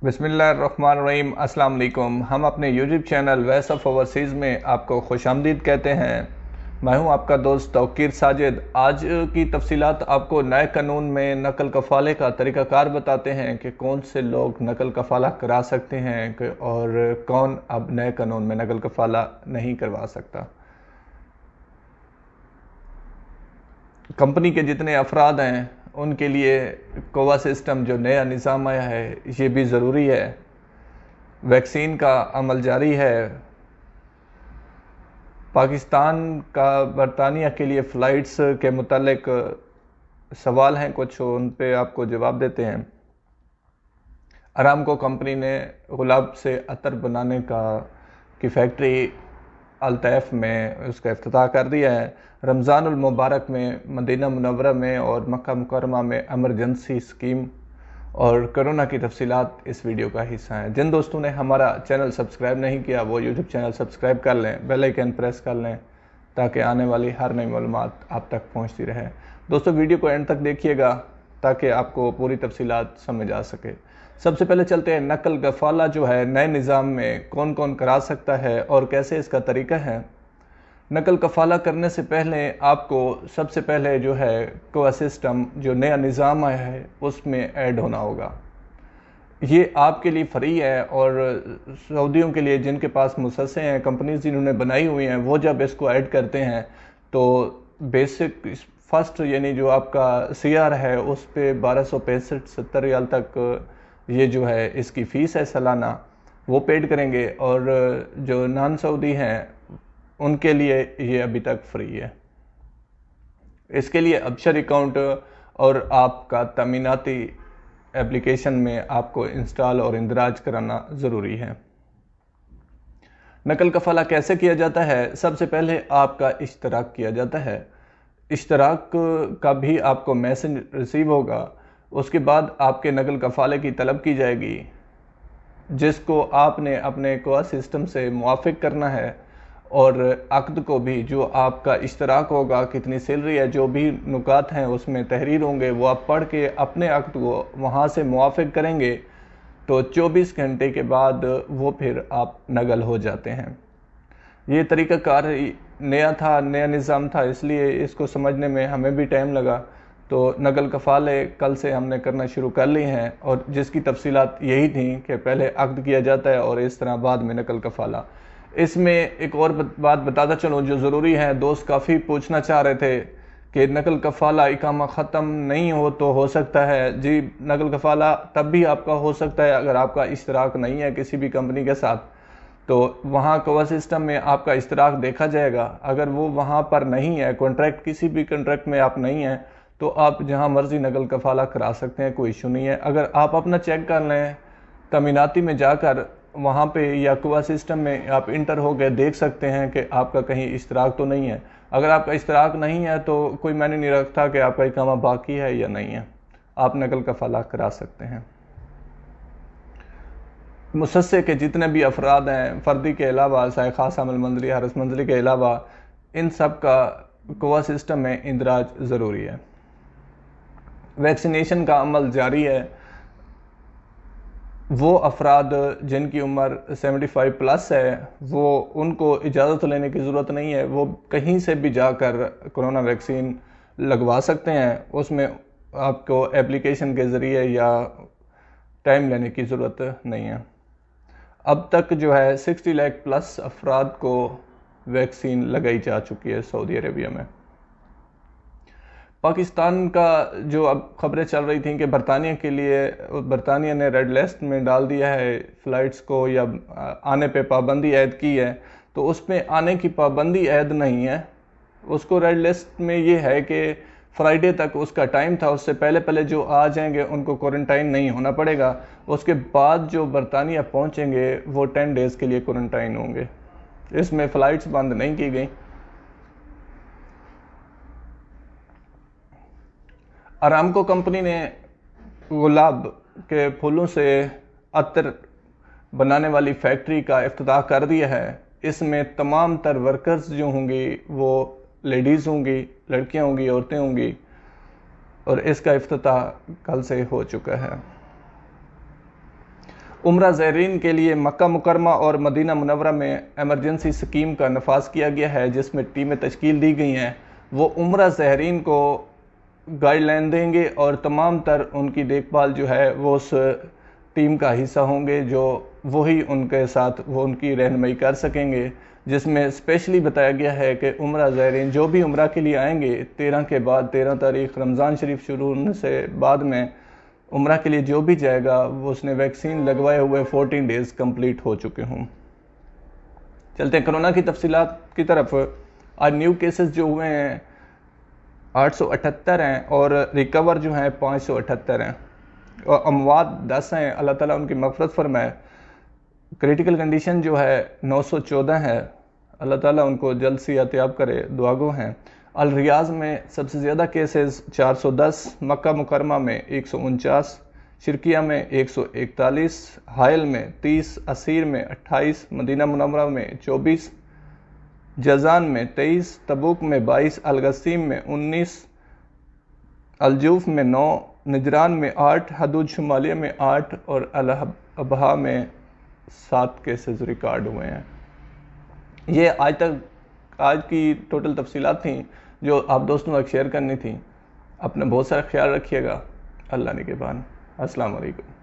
बिस्मिल्लाहिर्रहमानिर्रहीम। अस्सलाम वालेकुम। हम अपने YouTube channel voice of overseas में आपको खुशामदीद कहते हैं। मैं हूं आपका दोस्त तौकीर साजिद। आज की तफसीलात आपको नए कानून में नकल कफ़ाले का तरीक़ाकार बताते हैं कि कौन से लोग नकल कफ़ाला करा सकते हैं और कौन अब नए कानून में नकल कफ़ाला नहीं करवा सकता। कंपनी के जितने अफराद हैं उनके लिए कोवा सिस्टम जो नया निज़ाम आया है ये भी ज़रूरी है। वैक्सीन का अमल जारी है। पाकिस्तान का बरतानिया के लिए फ़्लाइट्स के मुतालिक सवाल हैं कुछ, उन पे आपको जवाब देते हैं। अरामको कंपनी ने गुलाब से अतर बनाने की फैक्ट्री अल्तैफ में उसका इफ्तिताह कर दिया है। रमज़ानुल मुबारक में मदीना मुनव्वरा में और मक्का मुकर्रमा में एमरजेंसी स्कीम और कोरोना की तफसीलात इस वीडियो का हिस्सा हैं। जिन दोस्तों ने हमारा चैनल सब्सक्राइब नहीं किया वो यूट्यूब चैनल सब्सक्राइब कर लें, बेल आइकन प्रेस कर लें ताकि आने वाली हर नई मालूमात आप तक पहुंचती रहे। दोस्तों वीडियो को एंड तक देखिएगा ताकि आपको पूरी तफसीलात समझ आ सके। सबसे पहले चलते हैं नकल कफ़ाला जो है नए निज़ाम में कौन कौन करा सकता है और कैसे इसका तरीका है। नकल कफ़ाला करने से पहले आपको सबसे पहले जो है कोवा सिस्टम जो नया निज़ाम आया है उसमें ऐड होना होगा। ये आपके लिए फ्री है और सऊदियों के लिए जिनके पास मुसस्से हैं, कंपनीज जिन्होंने बनाई हुई हैं, वो जब इसको ऐड करते हैं तो बेसिक फर्स्ट यानी जो आपका CR है उस पे 1265-70 रियाल तक ये जो है इसकी फ़ीस है सालाना, वो पेड करेंगे। और जो नॉन सऊदी हैं उनके लिए ये अभी तक फ्री है। इसके लिए अबशर अकाउंट और आपका तमीनाती एप्लीकेशन में आपको इंस्टॉल और इंदराज कराना ज़रूरी है। नकल कफ़ाला कैसे किया जाता है? सबसे पहले आपका इश्तराक किया जाता है। इश्तराक का भी आपको मैसेज रिसीव होगा। उसके बाद आपके नकल कफ़ाले की तलब की जाएगी जिसको आपने अपने कोवा सिस्टम से मुआफ़िक करना है और अक़्द को भी जो आपका इश्तराक होगा, कितनी सैलरी है, जो भी नुकात हैं उसमें तहरीर होंगे वो आप पढ़ के अपने अक़्द को वहाँ से मुआफ़िक करेंगे तो 24 घंटे के बाद वो फिर आप नकल हो जाते हैं। ये तरीक़ाकार नया था, नया निज़ाम था, इसलिए इसको समझने में हमें भी टाइम लगा। तो नकल कफ़ाले कल से हमने करना शुरू कर ली हैं और जिसकी तफसीलात यही थी कि पहले अक़्द किया जाता है और इस तरह बाद में नकल कफ़ाला। इसमें एक और बात बताता चलूँ जो ज़रूरी है। दोस्त काफ़ी पूछना चाह रहे थे कि नकल कफ़ाला इकामा ख़त्म नहीं हो तो हो सकता है। जी, नकल कफ़ाला तब भी आपका हो सकता है अगर आपका इश्तराक नहीं है किसी भी कंपनी के साथ, तो वहाँ कोवा सिस्टम में आपका इश्तराक देखा जाएगा। अगर वो वहाँ पर नहीं है, कॉन्ट्रैक्ट किसी भी कॉन्ट्रैक्ट में आप नहीं हैं, तो आप जहाँ मर्ज़ी नकल कफ़ाला करा सकते हैं, कोई इशू नहीं है। अगर आप अपना चेक कर लें तमीनाती में जाकर, वहाँ पे या कोवा सिस्टम में आप इंटर हो गए देख सकते हैं कि आपका कहीं इश्तराक तो नहीं है। अगर आपका इश्तराक नहीं है तो कोई मायने नहीं रखता कि आपका इकामा बाकी है या नहीं है, आप नकल कफ़ाला करा सकते हैं। मुसस्से के जितने भी अफराद हैं, फ़र्दी के अलावा, चाहे ख़ास अमल मंजली, हरस मंजली के अलावा, इन सब का कोवा सिस्टम में इंदराज ज़रूरी है। वैक्सीनेशन का अमल जारी है। वो अफराद जिनकी उम्र 75+ है वो उनको इजाज़त लेने की ज़रूरत नहीं है, वो कहीं से भी जाकर कोरोना वैक्सीन लगवा सकते हैं। उसमें आपको एप्लीकेशन के ज़रिए या टाइम लेने की ज़रूरत नहीं है। अब तक जो है 60 लाख प्लस अफराद को वैक्सीन लगाई जा चुकी है सऊदी अरेबिया में। पाकिस्तान का जो अब खबरें चल रही थी कि बरतानिया ने रेड लिस्ट में डाल दिया है फ़्लाइट्स को या आने पे पाबंदी ऐद की है, तो उसमें आने की पाबंदी ऐद नहीं है। उसको रेड लिस्ट में ये है कि फ्राइडे तक उसका टाइम था, उससे पहले जो आ जाएंगे उनको क्वारंटाइन नहीं होना पड़ेगा। उसके बाद जो बरतानिया पहुंचेंगे वो 10 डेज़ के लिए क्वारंटाइन होंगे। इसमें फ़्लाइट्स बंद नहीं की गई। अरामको कंपनी ने गुलाब के फूलों से अतर बनाने वाली फैक्ट्री का इफ्तिताह कर दिया है। इसमें तमाम तर वर्कर्स जो होंगी वो लेडीज़ होंगी, लड़कियां होंगी, औरतें होंगी और इसका इफ्तिताह कल से हो चुका है। عمرہ زائرین کے لیے مکہ مکرمہ اور مدینہ منورہ میں ایمرجنسی سکیم کا نفاذ کیا گیا ہے، جس میں ٹیمیں تشکیل دی گئی ہیں۔ وہ عمرہ زائرین کو گائیڈ لائن دیں گے اور تمام تر ان کی دیکھ بھال جو ہے وہ اس ٹیم کا حصہ ہوں گے، جو وہی ان کے ساتھ وہ ان کی رہنمائی کر سکیں گے، جس میں اسپیشلی بتایا گیا ہے کہ عمرہ زائرین جو بھی عمرہ کے لیے آئیں گے 13 کے بعد 13 تاریخ رمضان شریف شروع ہونے سے بعد میں عمرہ کے لیے جو بھی جائے گا وہ اس نے ویکسین لگوائے ہوئے 14 ڈیز کمپلیٹ ہو چکے ہوں۔ چلتے ہیں کرونا کی تفصیلات کی طرف۔ آج نیو کیسز جو ہوئے ہیں 878 ہیں اور ریکور جو ہیں 578 ہیں اور اموات 10 ہیں، اللہ تعالیٰ ان کی مغفرت فرمائے۔ کریٹیکل کنڈیشن جو ہے 914 ہے، اللہ تعالیٰ ان کو جلد سے یاتیاب کرے، دعا گو ہیں۔ الریاض میں سب سے زیادہ کیسز 410، مکہ مکرمہ میں 149، شرقیہ میں 141، حائل میں 30، اسیر میں 28، مدینہ منورہ میں 24، جازان میں 23، تبوک میں 22، القصیم میں 19، الجوف میں 9، نجران میں 8، حدود شمالیہ میں 8 اور الابہا میں 7 کیسز ریکارڈ ہوئے ہیں۔ یہ آج کی ٹوٹل تفصیلات تھیں جو آپ دوستوں تک شیئر کرنی تھیں۔ اپنا بہت سارا خیال رکھیے گا۔ اللہ نگہبان۔ السلام علیکم۔